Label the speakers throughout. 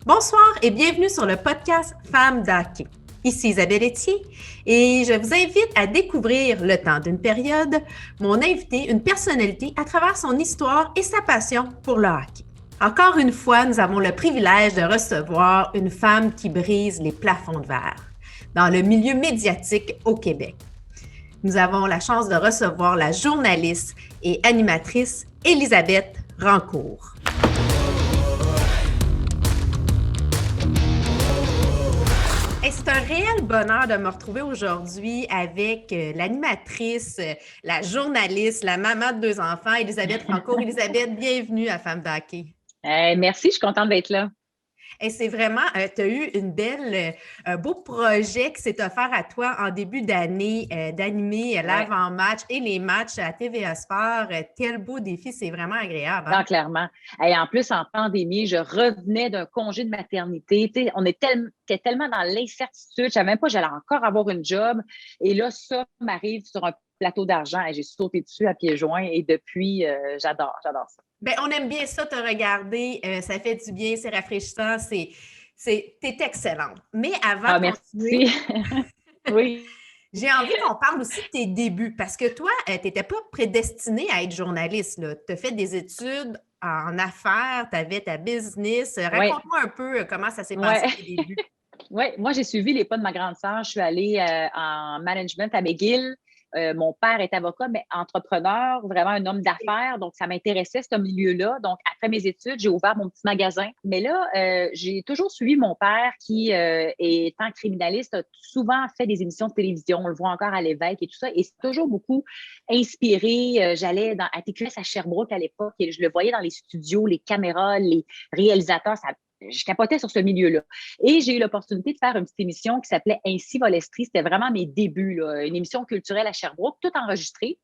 Speaker 1: Bonsoir et bienvenue sur le podcast Femmes d'hockey. Ici Isabelle Etier et je vous invite à découvrir le temps d'une période, mon invité, une personnalité à travers son histoire et sa passion pour le hockey. Encore une fois, nous avons le privilège de recevoir une femme qui brise les plafonds de verre dans le milieu médiatique au Québec. Nous avons la chance de recevoir la journaliste et animatrice Élisabeth Rancourt. Et c'est un réel bonheur de me retrouver aujourd'hui avec l'animatrice, la journaliste, la maman de 2 enfants, Élisabeth Rancourt. Élisabeth, bienvenue à Femmes d'hockey.
Speaker 2: Merci, je suis contente d'être là.
Speaker 1: Et c'est vraiment, tu as eu un beau projet qui s'est offert à toi en début d'année d'animer l'avant-match et les matchs à TVA Sport. Quel beau défi, c'est vraiment agréable.
Speaker 2: Non, clairement. Et en plus, en pandémie, je revenais d'un congé de maternité. Tu sais, on était tellement dans l'incertitude, je ne savais même pas que j'allais encore avoir une job. Et là, ça m'arrive sur un plateau d'argent et j'ai sauté dessus à pieds joints et depuis, j'adore ça.
Speaker 1: Bien, on aime bien ça, te regarder. Ça fait du bien, c'est rafraîchissant. T'es excellente. Mais avant de continuer,
Speaker 2: oui.
Speaker 1: J'ai envie qu'on parle aussi de tes débuts parce que toi, tu n'étais pas prédestinée à être journaliste. Tu as fait des études en affaires, tu avais ta business. Raconte-moi un peu comment ça s'est passé tes débuts.
Speaker 2: Oui, moi, j'ai suivi les pas de ma grande sœur. Je suis allée en management à McGill. Mon père est avocat, mais entrepreneur, vraiment un homme d'affaires. Donc, ça m'intéressait, ce milieu-là. Donc, après mes études, j'ai ouvert mon petit magasin. Mais là, j'ai toujours suivi mon père qui, étant criminaliste, a souvent fait des émissions de télévision. On le voit encore à l'Évêque et tout ça. Et c'est toujours beaucoup inspiré. J'allais à TQS à Sherbrooke à l'époque et je le voyais dans les studios, les caméras, les réalisateurs. Je capotais sur ce milieu-là. Et j'ai eu l'opportunité de faire une petite émission qui s'appelait Ainsi va l'Estrie. C'était vraiment mes débuts, là. Une émission culturelle à Sherbrooke, tout enregistré.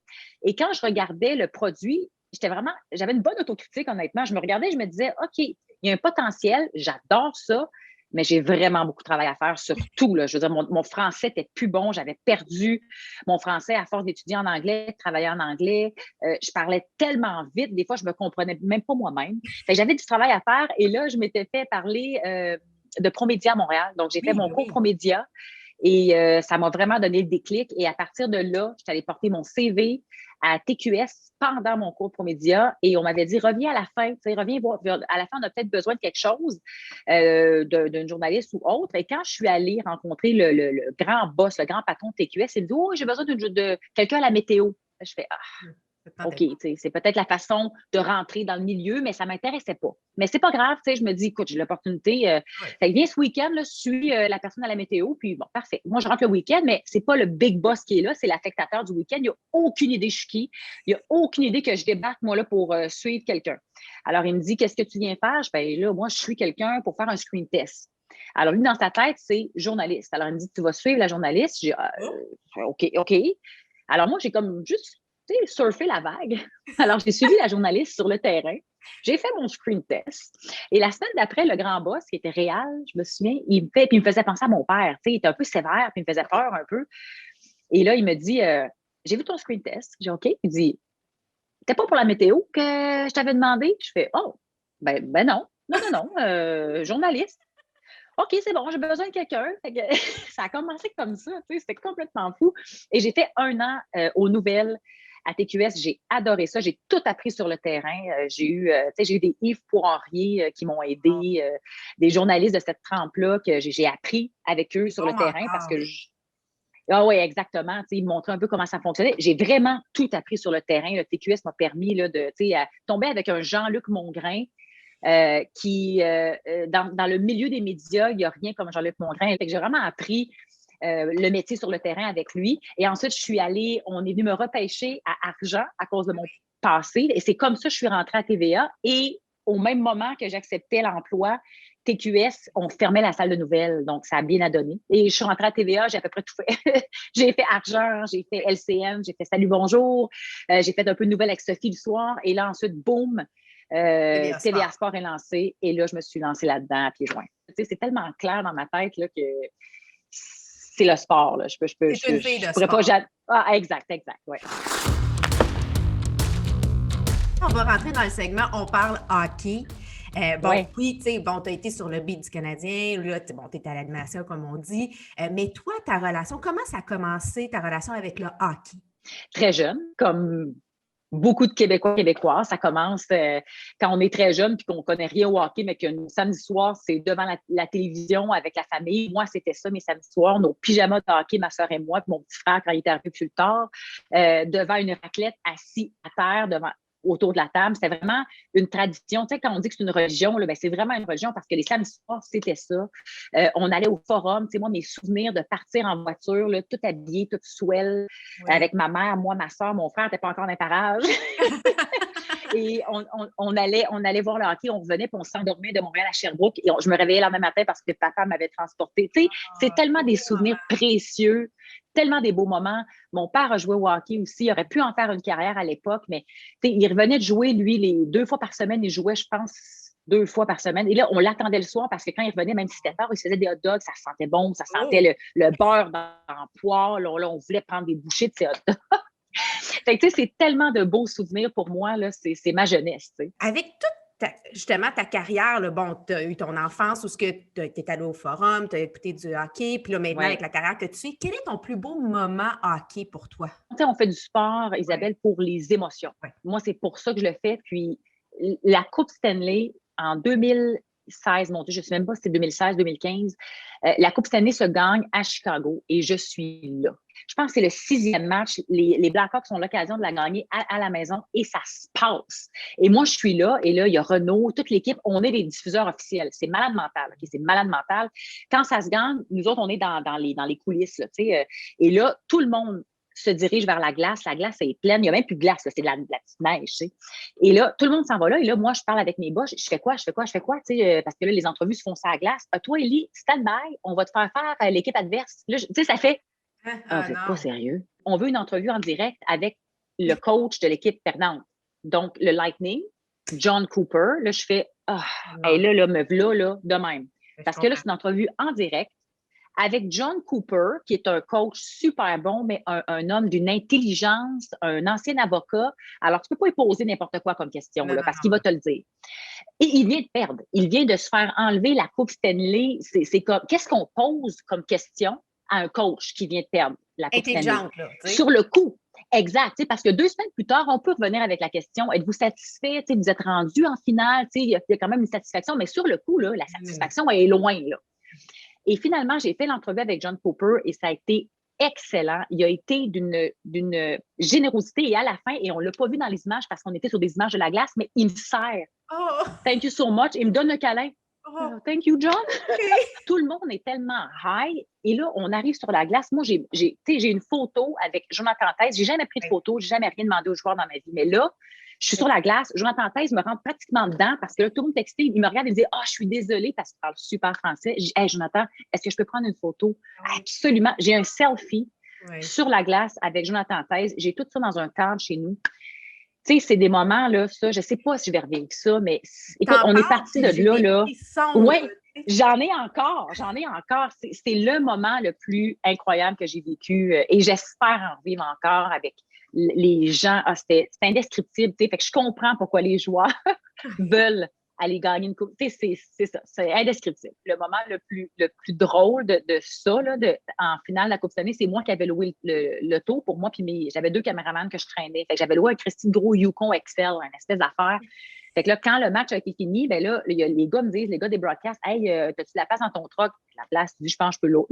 Speaker 2: Et quand je regardais le produit, j'avais une bonne autocritique, honnêtement. Je me regardais, je me disais, OK, il y a un potentiel, j'adore ça, mais j'ai vraiment beaucoup de travail à faire sur tout, là. Je veux dire, mon français était plus bon, j'avais perdu mon français à force d'étudier en anglais, de travailler en anglais. Je parlais tellement vite, des fois, je me comprenais même pas moi-même. Fait que j'avais du travail à faire et là, je m'étais fait parler de Promédia à Montréal. Donc, j'ai fait mon cours Promédia et ça m'a vraiment donné le déclic. Et à partir de là, je suis allée porter mon CV à TQS pendant mon cours Promédia et on m'avait dit reviens à la fin, reviens voir, à la fin on a peut-être besoin de quelque chose d'une journaliste ou autre. Et quand je suis allée rencontrer le grand boss, le grand patron de TQS, il me dit oh j'ai besoin de quelqu'un à la météo. Je fais OK, c'est peut-être la façon de rentrer dans le milieu, mais ça ne m'intéressait pas. Mais c'est pas grave, je me dis, écoute, j'ai l'opportunité. Viens ce week-end, là, suis la personne à la météo, puis bon, parfait. Moi, je rentre le week-end, mais c'est pas le big boss qui est là, c'est l'affectateur du week-end. Il n'y a aucune idée je suis qui. Il n'y a aucune idée que je débarque, moi, là, pour suivre quelqu'un. Alors, il me dit, qu'est-ce que tu viens faire? Là, moi, je suis quelqu'un pour faire un screen test. Alors, lui, dans sa tête, c'est journaliste. Alors, il me dit, tu vas suivre la journaliste. J'ai OK. Alors, moi, j'ai comme juste surfer la vague. Alors, j'ai suivi la journaliste sur le terrain. J'ai fait mon screen test. Et la semaine d'après, le grand boss, qui était réel, je me souviens, il me faisait penser à mon père. Il était un peu sévère, puis il me faisait peur un peu. Et là, il me dit, j'ai vu ton screen test. J'ai OK. Il dit, c'était pas pour la météo que je t'avais demandé? Je fais, oh, ben non. Non, journaliste. OK, c'est bon, j'ai besoin de quelqu'un. Ça a commencé comme ça, c'était complètement fou. Et j'ai fait 1 an aux nouvelles à TQS. J'ai adoré ça. J'ai tout appris sur le terrain. J'ai eu des Yves Poirier qui m'ont aidé, des journalistes de cette trempe-là que j'ai appris avec eux sur le terrain parce que ah oui, exactement. Ils me montraient un peu comment ça fonctionnait. J'ai vraiment tout appris sur le terrain. Le TQS m'a permis là, de tomber avec un Jean-Luc Mongrain. Qui, dans le milieu des médias, il n'y a rien comme Jean-Luc Mongrain. J'ai vraiment appris le métier sur le terrain avec lui. Et ensuite, on est venu me repêcher à Argent à cause de mon passé. Et c'est comme ça que je suis rentrée à TVA. Et au même moment que j'acceptais l'emploi, TQS, on fermait la salle de nouvelles. Donc, ça a bien donné. Et je suis rentrée à TVA, j'ai à peu près tout fait. J'ai fait Argent, j'ai fait LCN, j'ai fait Salut, bonjour. J'ai fait un peu de nouvelles avec Sophie le soir. Et là, ensuite, boum, TVA Sport est lancé et là, je me suis lancée là-dedans à pieds joints. C'est tellement clair dans ma tête là, que c'est le sport. Là.
Speaker 1: C'est une fille de sport.
Speaker 2: Exact, ouais.
Speaker 1: On va rentrer dans le segment On parle hockey. Bon,
Speaker 2: Ouais.
Speaker 1: puis, tu sais, bon, tu as été sur le beat du Canadien, là, bon, tu es à l'animation, comme on dit. Mais toi, ta relation, comment ça a commencé, ta relation avec le hockey?
Speaker 2: Très jeune, comme beaucoup de Québécois, Québécoises. Ça commence quand on est très jeune puis qu'on ne connaît rien au hockey, mais qu'un samedi soir, c'est devant la télévision avec la famille. Moi, c'était ça, mes samedis soirs, nos pyjamas de hockey, ma soeur et moi, puis mon petit frère, quand il était arrivé plus tard, devant une raclette, assis à terre, autour de la table. C'était vraiment une tradition. Tu sais, quand on dit que c'est une religion, là, ben, c'est vraiment une religion parce que les samedis soirs, c'était ça. On allait au forum. Tu sais, moi, mes souvenirs de partir en voiture, là, tout habillé, tout swell,
Speaker 1: Oui.
Speaker 2: avec ma mère, moi, ma soeur, mon frère n'était pas encore dans les parages. Et on allait voir le hockey, on revenait, puis on s'endormait de Montréal à Sherbrooke. Et je me réveillais le lendemain matin parce que papa m'avait transporté. Tu sais, c'est tellement des souvenirs précieux, tellement des beaux moments. Mon père a joué au hockey aussi. Il aurait pu en faire une carrière à l'époque, mais tu sais, il revenait de jouer, lui, les 2 fois par semaine. Il jouait, je pense, 2 fois par semaine. Et là, on l'attendait le soir parce que quand il revenait, même si c'était tard, il se faisait des hot dogs, ça sentait bon, ça sentait
Speaker 1: Oh!
Speaker 2: le beurre dans le poêle. Là, on voulait prendre des bouchées de ces hot dogs. Fait que, tu sais, c'est tellement de beaux souvenirs pour moi, là, c'est ma jeunesse, tu sais.
Speaker 1: Avec toute justement ta carrière, là, bon, tu as eu ton enfance où tu es allé au forum, tu as écouté du hockey, puis là, maintenant, avec
Speaker 2: Ouais.
Speaker 1: la carrière que tu as, quel est ton plus beau moment hockey pour toi?
Speaker 2: Tu sais, on fait du sport,
Speaker 1: Ouais,
Speaker 2: Isabelle, pour les émotions.
Speaker 1: ouais.
Speaker 2: Moi, c'est pour ça que je le fais. Puis, la Coupe Stanley en 2016, mon Dieu, je ne sais même pas si c'est 2016, 2015, la Coupe Stanley se gagne à Chicago et je suis là. Je pense que c'est le 6e match. Les Blackhawks ont l'occasion de la gagner à la maison et ça se passe. Et moi, je suis là et là, il y a Renault, toute l'équipe, on est les diffuseurs officiels. C'est malade mental. Okay? C'est malade mental. Quand ça se gagne, nous autres, on est dans les coulisses. Là, et là, tout le monde se dirige vers la glace. La glace est pleine. Il n'y a même plus de glace. Là, c'est de la petite neige. Tu sais. Et là, tout le monde s'en va là. Et là, moi, je parle avec mes boss. Je fais quoi? Je fais quoi? Je fais quoi? Tu sais, parce que là, les entrevues se font ça à la glace. Toi, Élie, stand-by. On va te faire faire l'équipe adverse. Là, tu sais, ça fait
Speaker 1: Ah
Speaker 2: vous n'êtes pas
Speaker 1: non.
Speaker 2: sérieux. On veut une entrevue en direct avec le coach de l'équipe perdante. Donc, le Lightning, John Cooper. Là, je fais
Speaker 1: Non,
Speaker 2: là, me voilà, là, de même.
Speaker 1: je
Speaker 2: Parce que là,
Speaker 1: comprends.
Speaker 2: c'est une entrevue en direct avec John Cooper, qui est un coach super bon, mais un homme d'une intelligence, un ancien avocat. Alors, tu ne peux pas lui poser n'importe quoi comme question,
Speaker 1: Non,
Speaker 2: là,
Speaker 1: non,
Speaker 2: parce qu'il
Speaker 1: non.
Speaker 2: va te le dire. Et il vient de perdre. Il vient de se faire enlever la Coupe Stanley. C'est comme, qu'est-ce qu'on pose comme question à un coach qui vient de perdre la Coupe Stanley?
Speaker 1: Intelligente, là, tu sais.
Speaker 2: Sur le coup, exact. Parce que 2 semaines plus tard, on peut revenir avec la question, êtes-vous satisfait? Vous êtes rendu en finale? Il y a quand même une satisfaction, mais sur le coup, là, la satisfaction est loin. Là. Et finalement, j'ai fait l'entrevue avec John Cooper et ça a été excellent. Il a été d'une générosité et à la fin, et on ne l'a pas vu dans les images parce qu'on était sur des images de la glace, mais il me serre.
Speaker 1: Oh!
Speaker 2: Thank you so much. Il me donne le câlin.
Speaker 1: Oh!
Speaker 2: Thank you, John.
Speaker 1: OK.
Speaker 2: Tout le monde est tellement high. Et là, on arrive sur la glace. Moi, j'ai une photo avec Jonathan Thaïs. J'ai jamais pris de photo. J'ai jamais rien demandé aux joueurs dans ma vie. Mais là, je suis sur la glace. Jonathan Thaïs me rentre pratiquement dedans parce que là, tout le monde textait. Il me regarde et me dit je suis désolée parce qu'il parle super français. Je dis hey, Jonathan, est-ce que je peux prendre une photo?
Speaker 1: Oui.
Speaker 2: Absolument. J'ai un selfie
Speaker 1: Oui.
Speaker 2: sur la glace avec Jonathan Thaïs. J'ai tout ça dans un cadre chez nous. Tu sais, c'est des moments, là, ça, je sais pas si je vais revivre ça, mais écoute,
Speaker 1: T'en
Speaker 2: on est
Speaker 1: parles,
Speaker 2: parti
Speaker 1: puis
Speaker 2: de
Speaker 1: j'ai
Speaker 2: là,
Speaker 1: des
Speaker 2: là.
Speaker 1: frissons,
Speaker 2: Oui,
Speaker 1: là, tu sais.
Speaker 2: j'en ai encore. C'est le moment le plus incroyable que j'ai vécu et j'espère en vivre encore avec les gens. C'était indescriptible, tu sais. Fait que je comprends pourquoi les joueurs veulent aller gagner une coupe. Tu sais, c'est ça, c'est indescriptible. Le moment le plus drôle de ça, là, en finale de la Coupe Stanley, c'est moi qui avais loué le taux pour moi, puis j'avais 2 caméramans que je traînais. Fait que j'avais loué un Christine Gros Yukon Excel, une espèce d'affaire. Fait que là, quand le match a été fini, ben là, les gars me disent, les gars des broadcasts, hey, t'as-tu de la place dans ton truck? La place, je pense, je peux l'eau.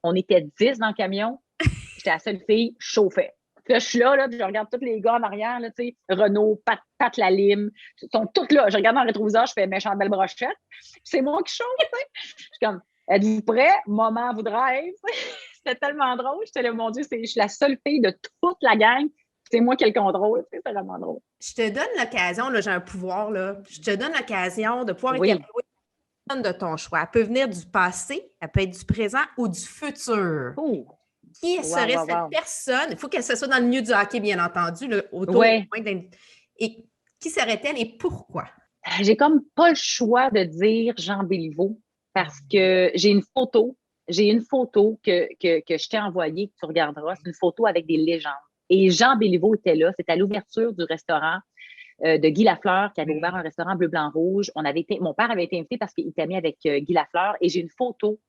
Speaker 2: On était 10 dans le camion. J'étais la seule fille, je chauffais. Puis là, je suis là, puis je regarde tous les gars en arrière, là, tu sais, Renaud, Pat Lalime, ils sont tous là. Je regarde dans le rétroviseur, je fais méchante belle brochette. C'est moi qui chauffe, tu sais. Je suis comme, êtes-vous prêts? Moment vous drive. C'était tellement drôle. J'étais là, mon Dieu, je suis la seule fille de toute la gang. C'est moi qui ai le contrôle. C'est vraiment drôle.
Speaker 1: Je te donne l'occasion, là, j'ai un pouvoir, là. Je te donne l'occasion de pouvoir
Speaker 2: Oui.
Speaker 1: interviewer une personne de ton choix. Elle peut venir du passé, elle peut être du présent ou du futur.
Speaker 2: Oh.
Speaker 1: Qui serait cette personne? Il faut qu'elle soit dans le milieu du hockey, bien entendu, là, autour. Et qui serait-elle et pourquoi?
Speaker 2: J'ai comme pas le choix de dire Jean Béliveau parce que j'ai une photo que je t'ai envoyée, que tu regarderas. C'est une photo avec des légendes. Et Jean Béliveau était là. C'était à l'ouverture du restaurant de Guy Lafleur, qui avait ouvert un restaurant bleu, blanc, rouge. Mon père avait été invité parce qu'il était ami avec Guy Lafleur et j'ai une photo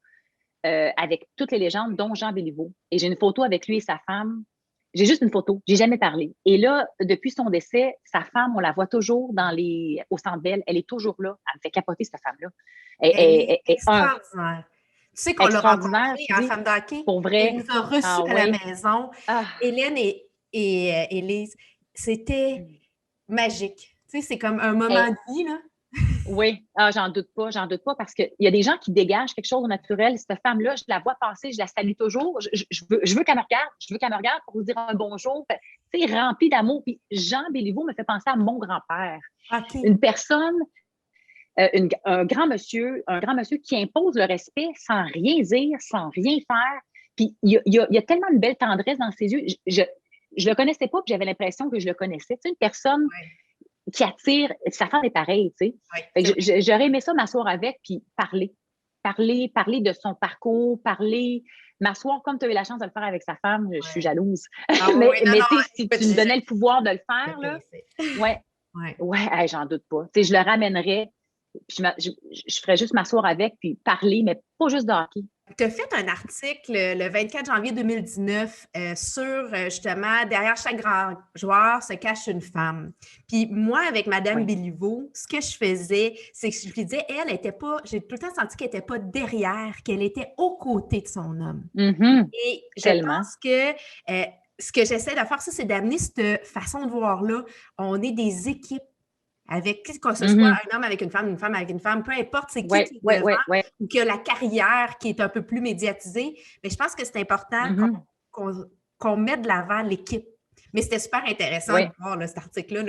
Speaker 2: avec toutes les légendes, dont Jean Béliveau. Et j'ai une photo avec lui et sa femme. J'ai juste une photo. J'ai jamais parlé. Et là, depuis son décès, sa femme, on la voit toujours au Centre Bell. Elle est toujours là. Elle me fait capoter, cette femme-là.
Speaker 1: Elle est extraordinaire. Tu sais qu'on l'a
Speaker 2: extraordinaire,
Speaker 1: rencontrée
Speaker 2: tu
Speaker 1: en
Speaker 2: dis,
Speaker 1: femme d'hockey.
Speaker 2: pour
Speaker 1: Elle
Speaker 2: vrai.
Speaker 1: nous a reçus
Speaker 2: Ah
Speaker 1: à la
Speaker 2: oui.
Speaker 1: maison.
Speaker 2: Ah.
Speaker 1: Hélène et Élise, c'était magique. Tu sais, c'est comme un moment de vie, là.
Speaker 2: Oui, j'en doute pas parce qu'il y a des gens qui dégagent quelque chose de naturel. Cette femme-là, je la vois passer, je la salue toujours. Je veux qu'elle me regarde pour vous dire un bonjour. Tu sais, remplie d'amour. Puis Jean Béliveau me fait penser à mon grand-père.
Speaker 1: OK.
Speaker 2: Une personne, un grand monsieur qui impose le respect sans rien dire, sans rien faire. Puis il y a tellement de belle tendresse dans ses yeux. Je le connaissais pas, puis j'avais l'impression que je le connaissais. Tu sais, une personne qui attire, sa femme est pareille, tu sais. J'aurais aimé ça m'asseoir avec, puis parler de son parcours, m'asseoir comme tu as eu la chance de le faire avec sa femme, je suis jalouse. Mais si tu me donnais le pouvoir de le faire, là, ouais, j'en doute pas. Tu sais, je le ramènerais, puis je ferais juste m'asseoir avec, puis parler, mais pas juste de hockey.
Speaker 1: Tu as fait un article le 24 janvier 2019 sur justement derrière chaque grand joueur se cache une femme. Puis moi, avec Madame Béliveau, ce que je faisais, c'est que je lui disais, elle était pas, j'ai tout le temps senti qu'elle n'était pas derrière, qu'elle était aux côtés de son homme. Et je pense que ce que j'essaie de faire, ça, c'est d'amener cette façon de voir-là. On est des équipes. Avec qui que ce soit un homme avec une femme avec une femme, peu importe c'est qui est devant, ou qui a la carrière qui est un peu plus médiatisée, mais je pense que c'est important qu'on mette de l'avant l'équipe. Mais c'était super intéressant de voir cet article-là,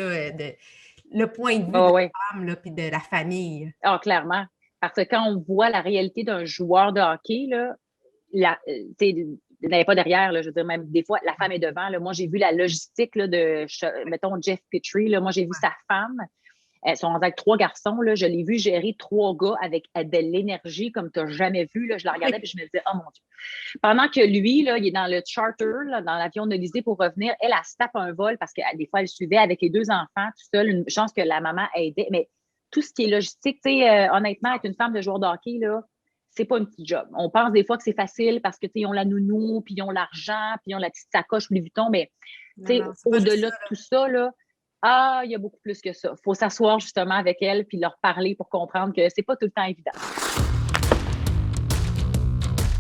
Speaker 1: le point de vue de la femme et de la famille.
Speaker 2: Ah, clairement. Parce que quand on voit la réalité d'un joueur de hockey, il n'est pas derrière, là, je veux dire, même des fois, la femme est devant. Là. Moi, j'ai vu la logistique là, mettons, Jeff Petrie. Là, moi, j'ai vu sa femme. Elles sont avec 3 garçons. Là, je l'ai vu gérer 3 gars avec de l'énergie comme tu n'as jamais vu. Là. Je la regardais et je me disais, oh mon Dieu. Pendant que lui, là, il est dans le charter, là, dans l'avion de l'Élysée pour revenir, elle se tape un vol parce que des fois, elle suivait avec les 2 enfants tout seul. Une chance que la maman aidait. Mais tout ce qui est logistique, honnêtement, être une femme de joueur de hockey, là, c'est pas un petit job. On pense des fois que c'est facile parce que ils ont la nounou, puis ils ont l'argent, puis ils ont la petite sacoche Louis Vuitton, mais au-delà de tout ça, là, il y a beaucoup plus que ça. Il faut s'asseoir justement avec elle puis leur parler pour comprendre que c'est pas tout le temps évident.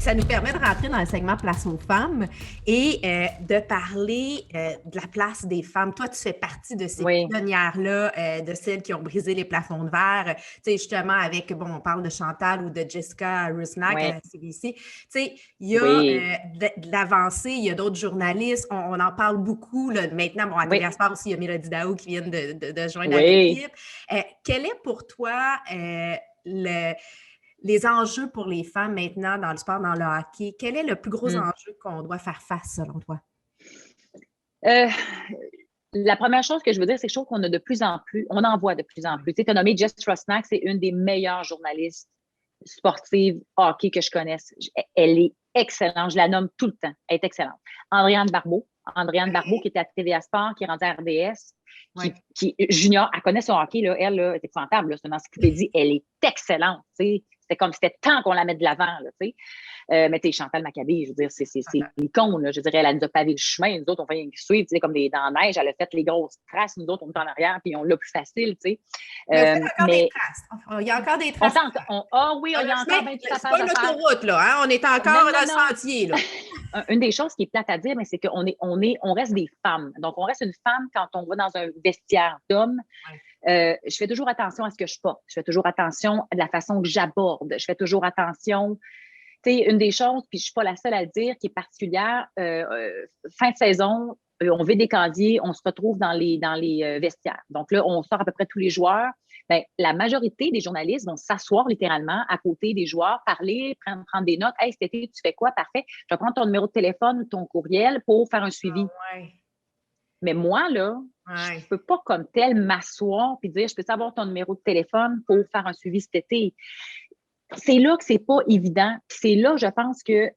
Speaker 1: Ça nous permet de rentrer dans le segment Place aux femmes et de parler de la place des femmes. Toi, tu fais partie de ces pionnières-là, de celles qui ont brisé les plafonds de verre. Tu sais, justement, on parle de Chantal ou de Jessica Rusnak à la CBC. Tu sais, il y a de l'avancée, il y a d'autres journalistes. On en parle beaucoup. Là. Maintenant, à TVA Sport aussi, il y a Mélodie Daou qui vient de joindre à l'équipe. Quel est pour toi les enjeux pour les femmes maintenant dans le sport, dans le hockey? Quel est le plus gros enjeu qu'on doit faire face, selon toi?
Speaker 2: La première chose que je veux dire, c'est que je trouve qu'on a de plus en plus, on en voit de plus en plus. Tu sais, tu as nommé Jess Rusnak, c'est une des meilleures journalistes sportives hockey que je connaisse. Elle est excellente, je la nomme tout le temps. Elle est excellente. Andréane Barbeau qui était à TVA Sport, qui est rendue à RDS, qui junior, elle connaît son hockey, là, elle là, est épouvantable, c'est une encyclopédie, elle est excellente, tu sais. C'était temps qu'on la mette de l'avant, là, tu sais. Mais tu sais, Chantal Maccabé, je veux dire, c'est l'icône, là. Je dirais, elle nous a pavé le chemin. Nous autres, on fait suivre, tu sais, comme dans la neige. Elle a fait les grosses traces. Nous autres, on est en arrière, puis on l'a plus facile, tu sais.
Speaker 1: Mais des traces. Il y a encore des traces.
Speaker 2: Il y a encore des traces.
Speaker 1: C'est pas une autoroute, là. Hein? On est encore dans le sentier, là.
Speaker 2: Une des choses qui est plate à dire, mais c'est qu'on reste des femmes. Donc, on reste une femme quand on va dans un vestiaire d'hommes. Je fais toujours attention à ce que je porte. Je fais toujours attention à la façon que j'aborde. Je fais toujours attention. Tu sais, une des choses, puis je ne suis pas la seule à le dire, qui est particulière, fin de saison, on vide des casiers, on se retrouve dans les vestiaires. Donc là, on sort à peu près tous les joueurs. Bien, la majorité des journalistes vont s'asseoir littéralement à côté des joueurs, parler, prendre des notes. « Hey, cet été, tu fais quoi? Parfait. Je vais prendre ton numéro de téléphone ou ton courriel pour faire un suivi. » Mais moi, là, je ne peux pas comme tel m'asseoir et dire « Je peux savoir ton numéro de téléphone pour faire un suivi cet été. » C'est là que c'est pas évident. Puis c'est là, je pense qu'il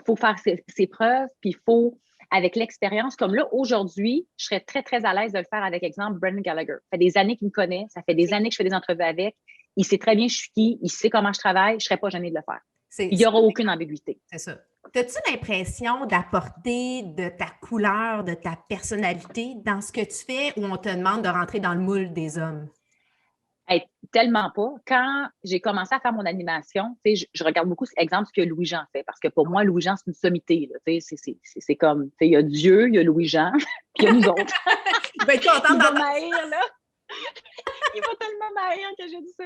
Speaker 2: faut faire ses preuves, puis il faut avec l'expérience, comme là, aujourd'hui, je serais très, très à l'aise de le faire avec, exemple, Brendan Gallagher. Ça fait des années qu'il me connaît, ça fait des années que je fais des entrevues avec. Il sait très bien je suis qui, il sait comment je travaille, je ne serais pas gênée de le faire. Il n'y aura aucune ambiguïté.
Speaker 1: C'est ça. As-tu l'impression d'apporter de ta couleur, de ta personnalité dans ce que tu fais ou on te demande de rentrer dans le moule des hommes?
Speaker 2: Hey, tellement pas. Quand j'ai commencé à faire mon animation, je regarde beaucoup, exemple, ce que Louis-Jean fait. Parce que pour moi, Louis-Jean, c'est une sommité. C'est comme, il y a Dieu, il y a Louis-Jean, puis il y a nous autres.
Speaker 1: Il va être content
Speaker 2: d'entendre ça. Là. Il va tellement m'haïr que j'ai dit ça.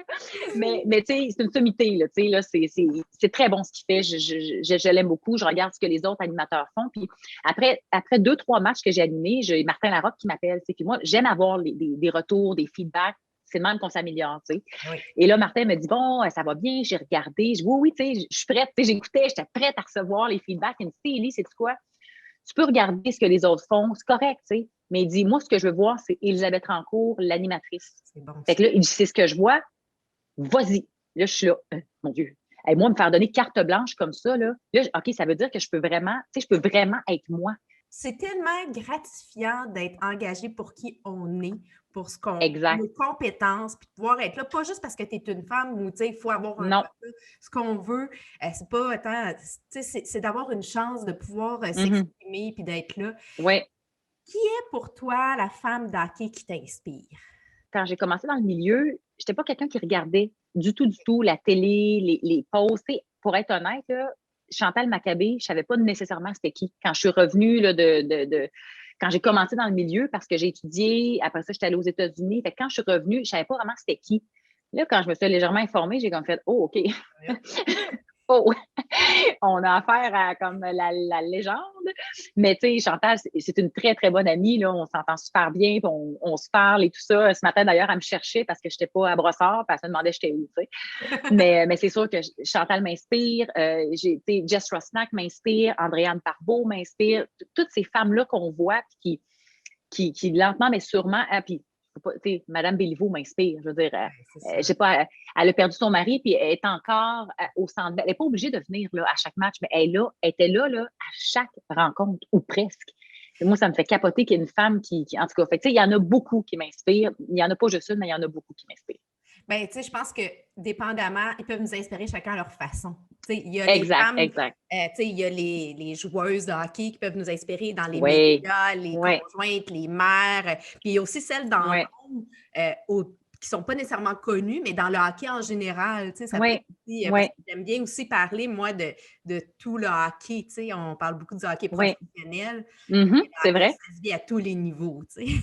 Speaker 2: Mais tu sais, c'est une sommité. Là, c'est très bon ce qu'il fait. Je l'aime beaucoup. Je regarde ce que les autres animateurs font. Puis après 2-3 matchs que j'ai animés, j'ai Martin Larocque qui m'appelle. Puis moi, j'aime avoir des retours, des feedbacks. C'est le même qu'on s'améliore, tu sais. Oui. Et là, Martin me dit, bon, ça va bien, j'ai regardé. Je dis, oui, tu sais, je suis prête. Tu sais, j'écoutais, j'étais prête à recevoir les feedbacks. Il me dit, Élie, c'est quoi? Tu peux regarder ce que les autres font, c'est correct, tu sais. Mais il dit, moi, ce que je veux voir, c'est Elisabeth Rancourt, l'animatrice. C'est bon. Fait que là, il dit, c'est ce que je vois. Vas-y. Là, je suis là, mon Dieu. Hey, moi, me faire donner carte blanche comme ça, là, OK, ça veut dire que je peux vraiment être moi.
Speaker 1: C'est tellement gratifiant d'être engagé pour qui on est, pour ce qu'on
Speaker 2: nos
Speaker 1: compétences, puis de pouvoir être là, pas juste parce que tu es une femme ou il faut avoir ce qu'on veut. C'est pas c'est d'avoir une chance de pouvoir s'exprimer puis d'être là.
Speaker 2: Oui.
Speaker 1: Qui est pour toi la femme d'hockey qui t'inspire?
Speaker 2: Quand j'ai commencé dans le milieu, je n'étais pas quelqu'un qui regardait du tout la télé, les posts. Pour être honnête, là, Chantal Maccabé, je ne savais pas nécessairement c'était qui. Quand je suis revenue là, quand j'ai commencé dans le milieu, parce que j'ai étudié, après ça, j'étais allée aux États-Unis. Fait que quand je suis revenue, je ne savais pas vraiment c'était qui. Là, quand je me suis légèrement informée, j'ai comme fait « Oh, OK! » Oh, on a affaire à comme la légende. Mais tu sais, Chantal, c'est une très, très bonne amie. Là. On s'entend super bien, puis on se parle et tout ça. Ce matin, d'ailleurs, elle me cherchait parce que je n'étais pas à Brossard, puis elle se demandait j'étais où. Tu sais. mais c'est sûr que Chantal m'inspire. Jess Rosnack m'inspire. Andréane Parbeau m'inspire. Toutes ces femmes-là qu'on voit, puis qui lentement, mais sûrement, puis Madame Béliveau m'inspire. Je veux dire, je sais pas, elle a perdu son mari, puis elle est encore au centre. Elle n'est pas obligée de venir là, à chaque match, mais elle était là à chaque rencontre, ou presque. Et moi, ça me fait capoter qu'il y ait une femme qui en tout cas, fait il y en a beaucoup qui m'inspirent. Il n'y en a pas juste une, mais il y en a beaucoup qui m'inspirent.
Speaker 1: Bien, tu sais, je pense que dépendamment, ils peuvent nous inspirer chacun à leur façon. Tu sais, il y a
Speaker 2: les
Speaker 1: femmes,
Speaker 2: exact.
Speaker 1: Tu sais, il y a les joueuses de hockey qui peuvent nous inspirer dans les médias, les conjointes, les mères. Puis il y a aussi celles dans le monde qui ne sont pas nécessairement connues, mais dans le hockey en général. Tu sais, ça peut être aussi, parce que j'aime bien aussi parler, moi, de tout le hockey. Tu sais, on parle beaucoup du hockey professionnel.
Speaker 2: C'est vrai.
Speaker 1: Ça se vit à tous les niveaux, tu sais.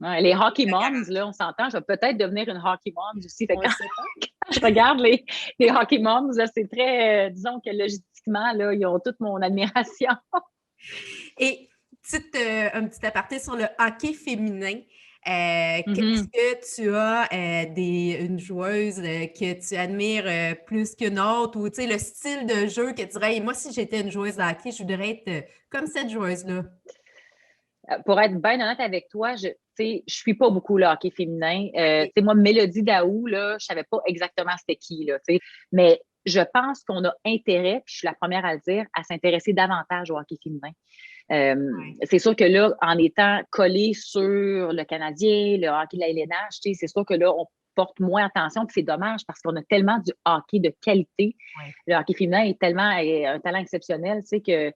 Speaker 2: Ouais, les hockey moms, là, on s'entend, je vais peut-être devenir une hockey mom aussi. Quand je regarde les hockey moms, là, c'est très, disons que logistiquement, là, ils ont toute mon admiration.
Speaker 1: Et un petit aparté sur le hockey féminin. Est-ce que tu as une joueuse que tu admires plus qu'une autre ou le style de jeu que tu dirais, moi, si j'étais une joueuse de hockey, je voudrais être comme cette joueuse-là?
Speaker 2: Pour être bien honnête avec toi, je suis pas beaucoup le hockey féminin. Moi, Mélodie Daou, là, je savais pas exactement c'était qui, là, mais je pense qu'on a intérêt, puis je suis la première à le dire, à s'intéresser davantage au hockey féminin. C'est sûr que là, en étant collé sur le Canadien, le hockey de la LNH, c'est sûr que là, on porte moins attention, puis c'est dommage parce qu'on a tellement du hockey de qualité. Le hockey féminin est tellement un talent exceptionnel, que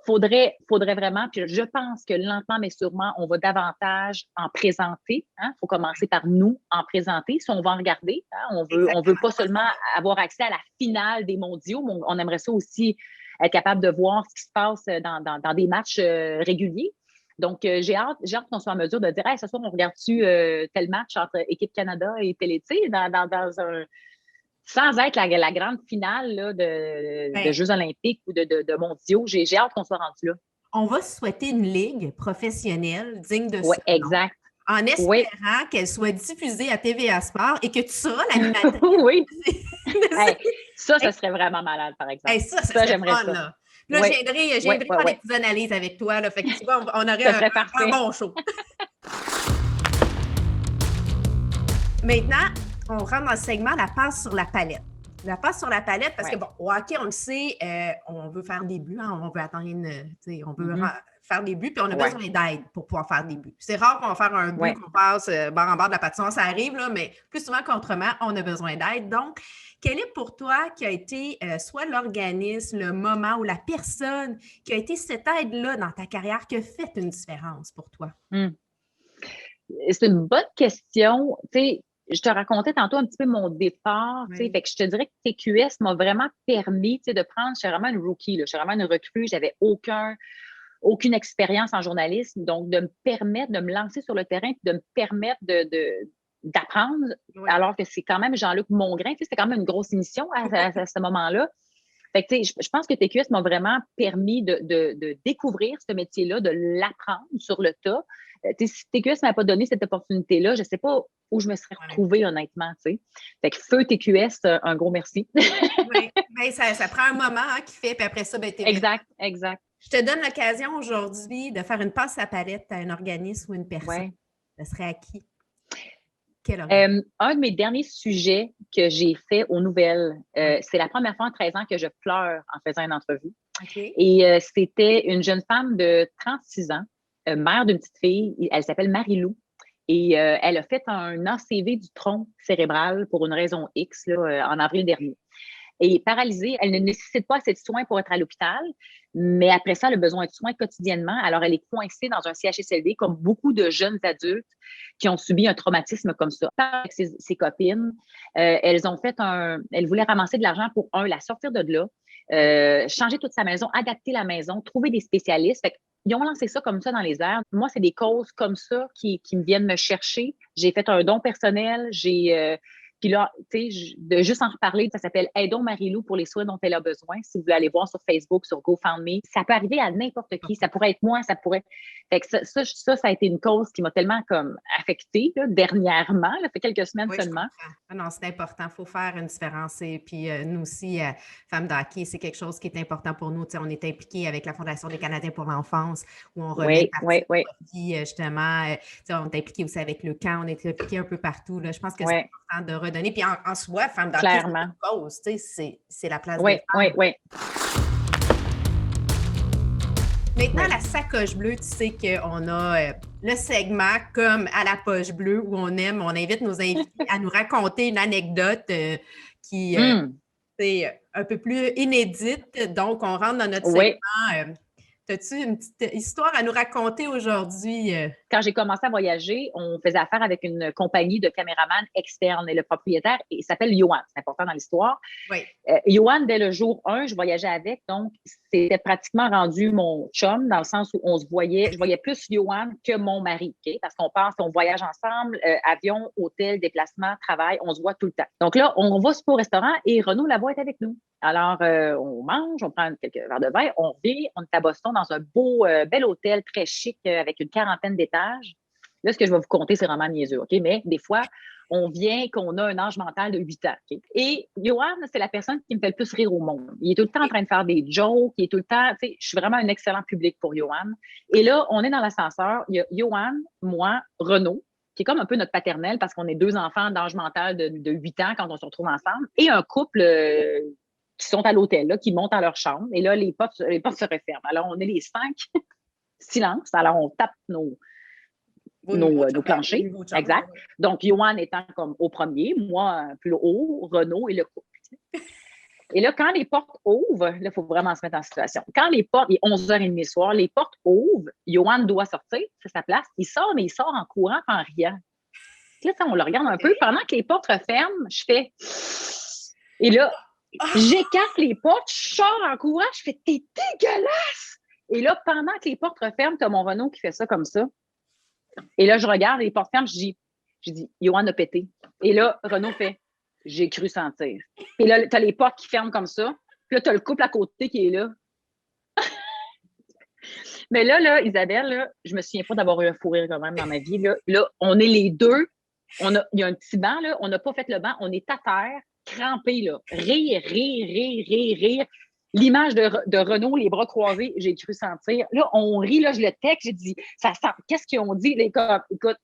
Speaker 2: faudrait vraiment, puis je pense que lentement, mais sûrement, on va davantage en présenter. Il faut commencer par nous en présenter. Si on va en regarder, on veut pas seulement avoir accès à la finale des mondiaux, mais on aimerait ça aussi être capable de voir ce qui se passe dans des matchs réguliers. Donc, j'ai hâte qu'on soit en mesure de dire, hey, ce soir, on regarde-tu tel match entre Équipe Canada et Télé-T dans un... Sans être la grande finale là, de Jeux olympiques ou de mondiaux, j'ai hâte qu'on soit rendu là.
Speaker 1: On va se souhaiter une ligue professionnelle digne de ça.
Speaker 2: Oui, exact.
Speaker 1: En espérant qu'elle soit diffusée à TVA Sport et que tu seras l'animatrice.
Speaker 2: Oui. Ça serait vraiment malade, par exemple.
Speaker 1: Ça j'aimerais ça. Là, je viendrai faire des petites analyses avec toi. Là, fait que, tu vois, on aurait un bon show. Maintenant, on rentre dans le segment la passe sur la palette. La passe sur la palette, parce que, bon, au hockey, on le sait, on veut faire des buts, on veut atteindre, on veut faire des buts, puis on a
Speaker 2: Ouais.
Speaker 1: besoin d'aide pour pouvoir faire des buts. C'est rare qu'on va faire un but,
Speaker 2: Ouais.
Speaker 1: qu'on passe barre en barre de la patinoire, ça arrive, là, mais plus souvent qu'autrement, on a besoin d'aide. Donc, quel est pour toi qui a été soit l'organisme, le moment ou la personne qui a été cette aide-là dans ta carrière qui a fait une différence pour toi?
Speaker 2: C'est une bonne question. Tu sais, je te racontais tantôt un petit peu mon départ. Tu sais,
Speaker 1: Oui.
Speaker 2: fait que je te dirais que TQS m'a vraiment permis, tu sais, de prendre. J'étais vraiment une rookie, là. J'étais vraiment une recrue. J'avais aucune expérience en journalisme. Donc, de me permettre de me lancer sur le terrain puis de me permettre d'apprendre,
Speaker 1: Oui.
Speaker 2: alors que c'est quand même Jean-Luc Mongrain. Tu sais, c'était quand même une grosse émission à ce moment-là. Fait que, tu sais, je pense que TQS m'a vraiment permis de découvrir ce métier-là, de l'apprendre sur le tas. Tu sais, si TQS ne m'a pas donné cette opportunité-là, je ne sais pas où je me serais retrouvée, honnêtement, tu sais. Fait que feu TQS, un gros merci.
Speaker 1: Oui, mais ça prend un moment qui fait, puis après ça, ben, t'es
Speaker 2: Exact.
Speaker 1: Je te donne l'occasion aujourd'hui de faire une passe à palette à un organisme ou une personne.
Speaker 2: Ouais.
Speaker 1: Ce serait à qui? Quel organisme?
Speaker 2: Un de mes derniers sujets que j'ai fait aux nouvelles, c'est la première fois en 13 ans que je pleure en faisant une entrevue.
Speaker 1: Okay.
Speaker 2: Et c'était une jeune femme de 36 ans, mère d'une petite fille. Elle s'appelle Marie-Lou. Et elle a fait un ACV du tronc cérébral pour une raison X là, en avril dernier. Et paralysée, elle ne nécessite pas assez de soins pour être à l'hôpital, mais après ça, elle a besoin de soins quotidiennement. Alors, elle est coincée dans un CHSLD, comme beaucoup de jeunes adultes qui ont subi un traumatisme comme ça. Avec ses copines, elles voulaient ramasser de l'argent pour, la sortir de là, changer toute sa maison, adapter la maison, trouver des spécialistes. Fait ils ont lancé ça comme ça dans les airs. Moi, c'est des causes comme ça qui me viennent me chercher. J'ai fait un don personnel, puis là, tu sais, de juste en reparler, ça s'appelle Aidons Marie-Lou pour les soins dont elle a besoin. Si vous voulez aller voir sur Facebook, sur GoFundMe, ça peut arriver à n'importe qui. Ça pourrait être moi, ça pourrait. Fait que ça a été une cause qui m'a tellement comme affectée là, dernièrement. Ça fait quelques semaines seulement.
Speaker 1: Non, c'est important. Il faut faire une différence. Et puis, nous aussi, Femmes d'hockey, c'est quelque chose qui est important pour nous. Tu sais, on est impliqués avec la Fondation des Canadiens pour l'enfance, où on remet partie justement. Tu sais, on est impliqués aussi avec le camp, on est impliqués un peu partout. Là. Je pense que c'est important de redonner. Puis en soi, Femmes d'hockey, c'est une cause. Tu sais, c'est la place des femmes.
Speaker 2: Oui.
Speaker 1: Maintenant, la sacoche bleue, tu sais qu'on a le segment comme à la poche bleue où on invite nos invités à nous raconter une anecdote qui est un peu plus inédite. Donc, on rentre dans notre segment. As-tu une petite histoire à nous raconter aujourd'hui?
Speaker 2: Quand j'ai commencé à voyager, on faisait affaire avec une compagnie de caméramans externes et le propriétaire, il s'appelle Johan, c'est important dans l'histoire.
Speaker 1: Oui.
Speaker 2: Johan, dès le jour 1, je voyageais avec, donc c'était pratiquement rendu mon chum dans le sens où je voyais plus Johan que mon mari, okay? Parce qu'on voyage ensemble, avion, hôtel, déplacement, travail, on se voit tout le temps. Donc là, on va au restaurant et Renaud Lavoie est avec nous. Alors, on mange, on prend quelques verres de vin, on revient, on est à Boston dans un beau, bel hôtel très chic avec une 40aine d'étages. Là, ce que je vais vous conter, c'est vraiment niaiseux, OK? Mais des fois, on vient qu'on a un âge mental de 8 ans. Okay? Et Johan, c'est la personne qui me fait le plus rire au monde. Il est tout le temps en train de faire des jokes, il est tout le temps, tu sais, je suis vraiment un excellent public pour Johan. Et là, on est dans l'ascenseur, il y a Johan, moi, Renaud, qui est comme un peu notre paternel parce qu'on est deux enfants d'âge mental de 8 ans quand on se retrouve ensemble, et un couple qui sont à l'hôtel, là, qui montent à leur chambre. Et là, les portes se referment. Alors, on est les 5. Silence. Alors, on tape nos planchers. Exact. Donc, Johan étant comme au premier, moi plus haut, Renaud et le couple. Et là, quand les portes ouvrent, là, il faut vraiment se mettre en situation. Quand les portes, il est 11h30 le soir, les portes ouvrent, Johan doit sortir, c'est sa place. Il sort, mais il sort en courant, en riant. Là, on le regarde un peu. Pendant que les portes referment, je fais... Et là, j'écarte les portes, je sors en courant, je fais « T'es dégueulasse! » Et là, pendant que les portes referment, t'as mon Renaud qui fait ça comme ça. Et là, je regarde les portes ferment, je dis « Johan a pété. » Et là, Renaud fait « J'ai cru sentir. » Et là, t'as les portes qui ferment comme ça. Puis là, t'as le couple à côté qui est là. Mais là, Isabelle, là, je me souviens pas d'avoir eu un fou rire quand même dans ma vie. Là, on est les deux. Il y a un petit banc, là. On n'a pas fait le banc. On est à terre, crampés, là. Rire. L'image de Renaud, les bras croisés, j'ai cru sentir. Là, on rit, là, je le texte, j'ai dit, ça sent, qu'est-ce qu'ils ont dit? Écoute,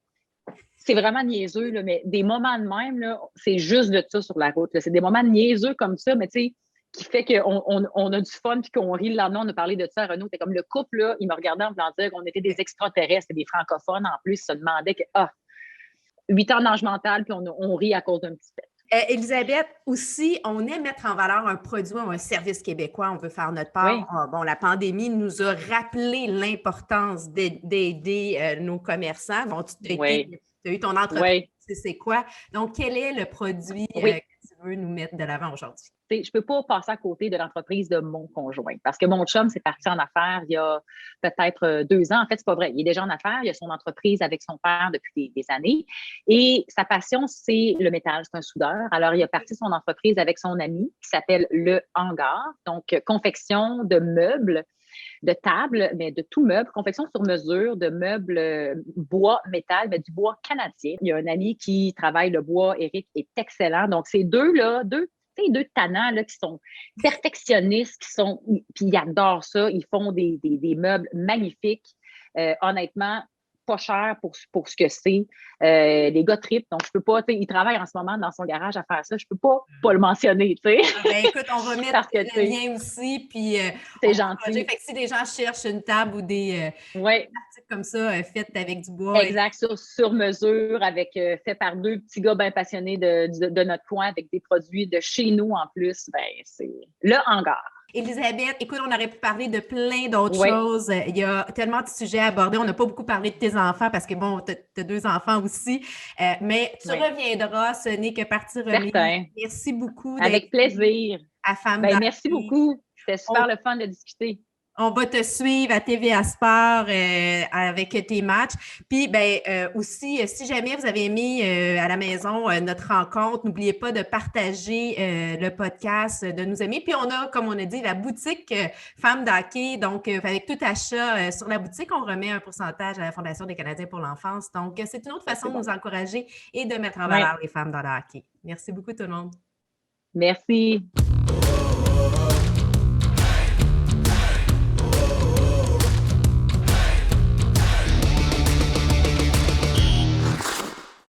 Speaker 2: c'est vraiment niaiseux, là, mais des moments de même, là, c'est juste de ça sur la route. Là. C'est des moments niaiseux comme ça, mais tu sais, qui fait qu'on a du fun puis qu'on rit le lendemain. On a parlé de ça à Renaud. C'était comme le couple, là, il me regardait en voulant dire qu'on était des extraterrestres, des francophones en plus. Se demandaient que, 8 ans d'âge mental, puis on rit à cause d'un petit pet.
Speaker 1: Élisabeth, aussi, on aime mettre en valeur un produit ou un service québécois. On veut faire notre part.
Speaker 2: Oui.
Speaker 1: Bon, la pandémie nous a rappelé l'importance d'aider nos commerçants. Bon, tu as eu ton entreprise, c'est quoi? Donc, quel est le produit que tu veux nous mettre de l'avant aujourd'hui?
Speaker 2: Je ne peux pas passer à côté de l'entreprise de mon conjoint parce que mon chum s'est parti en affaires il y a peut-être 2 ans. En fait, c'est pas vrai. Il est déjà en affaires. Il a son entreprise avec son père depuis des années. Et sa passion, c'est le métal. C'est un soudeur. Alors, il a parti son entreprise avec son ami qui s'appelle Le Hangar. Donc, confection de meubles, de tables, mais de tout meuble, confection sur mesure de meubles bois, métal, mais du bois canadien. Il y a un ami qui travaille le bois. Éric est excellent. Donc, ces les deux tannants là, qui sont perfectionnistes, puis ils adorent ça. Ils font des meubles magnifiques. Honnêtement, pas cher pour ce que c'est. Les gars tripent, donc je peux pas, ils travaillent en ce moment dans son garage à faire ça, je peux pas le mentionner, tu sais.
Speaker 1: Ben, écoute, on va mettre le lien aussi, puis
Speaker 2: c'est gentil.
Speaker 1: Fait que si les gens cherchent une table ou des articles comme ça, faites avec du bois.
Speaker 2: Exact, sur mesure, fait par 2 petits gars bien passionnés de notre coin, avec des produits de chez nous en plus, ben c'est le hangar.
Speaker 1: Élisabeth, écoute, on aurait pu parler de plein d'autres choses. Il y a tellement de sujets à aborder. On n'a pas beaucoup parlé de tes enfants parce que, bon, tu as 2 enfants aussi. Mais tu reviendras, ce n'est que partie remise.
Speaker 2: Certain.
Speaker 1: Merci beaucoup.
Speaker 2: Avec plaisir.
Speaker 1: À Femme d'Hockey.
Speaker 2: Merci beaucoup. C'était super le fun de discuter.
Speaker 1: On va te suivre à TVA Sport avec tes matchs. Puis, aussi, si jamais vous avez aimé à la maison notre rencontre, n'oubliez pas de partager le podcast, de nous aimer. Puis, on a, comme on a dit, la boutique Femme d'Hockey. Donc, avec tout achat sur la boutique, on remet un pourcentage à la Fondation des Canadiens pour l'enfance. Donc, c'est une autre façon de nous encourager et de mettre en valeur les femmes dans le hockey. Merci beaucoup, tout le monde.
Speaker 2: Merci.